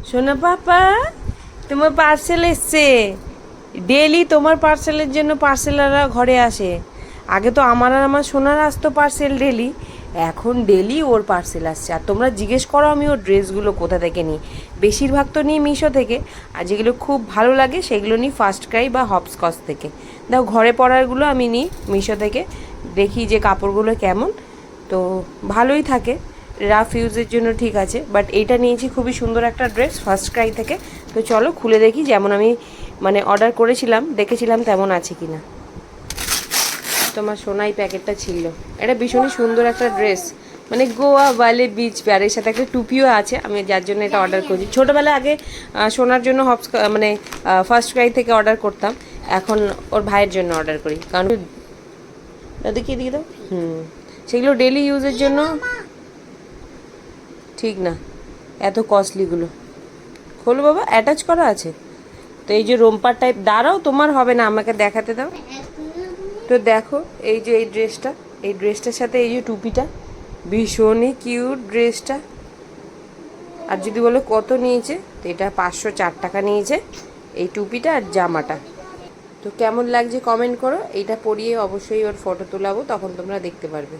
সোনা পাপা, তোমার পার্সেল এসছে। ডেলি তোমার পার্সেলের জন্য পার্সেলাররা ঘরে আসে। আগে তো আমার আর আমার সোনার আসতো পার্সেল ডেলি, এখন ডেলি ওর পার্সেল আসছে। আর তোমরা জিজ্ঞেস করো আমি ওর ড্রেসগুলো কোথা থেকে নিই। বেশিরভাগ তো নিই মিশো থেকে, আর যেগুলো খুব ভালো লাগে সেগুলো নিই ফার্স্ট ক্রাই বা হপস্কচ থেকে। দেখো ঘরে পরারগুলো আমি নিই মিশো থেকে, দেখি যে কাপড়গুলো কেমন, তো ভালোই থাকে, রাফ ইউজের জন্য ঠিক আছে। বাট এইটা নিয়েছি খুবই সুন্দর একটা ড্রেস ফার্স্ট ক্রাই থেকে। তো চলো খুলে দেখি, যেমন আমি মানে অর্ডার করেছিলাম দেখেছিলাম তেমন আছে কি না। তোমার সোনাই প্যাকেটটা ছিল। এটা ভীষণই সুন্দর একটা ড্রেস, মানে গোয়া বালে বিচ আর এর সাথে একটা টুপিও আছে, আমি যার জন্য এটা অর্ডার করেছি। ছোটোবেলায় আগে সোনার জন্য মানে ফার্স্ট ক্রাই থেকে অর্ডার করতাম, এখন ওর ভাইয়ের জন্য অর্ডার করি, কারণ দাদা কি দিয়ে দাও। সেগুলো ডেলি ইউজের জন্য ঠিক না, এত কস্টলিগুলো। খোলো বাবা, অ্যাটাচ করা আছে তো। এই যে রোম্পার টাইপ, দাঁড়াও তোমার হবে না, আমাকে দেখাতে দাও। তো দেখো এই যে এই ড্রেসটা, এই ড্রেসটার সাথে এই যে টুপিটা, ভীষণই কিউট ড্রেসটা। আর যদি বলো কত নিয়েছে, তো এটা 504 টাকা নিয়েছে এই টুপিটা আর জামাটা। তো কেমন লাগছে কমেন্ট করো, এইটা পরিয়ে অবশ্যই ওর ফটো তোলাবো, তখন তোমরা দেখতে পারবে।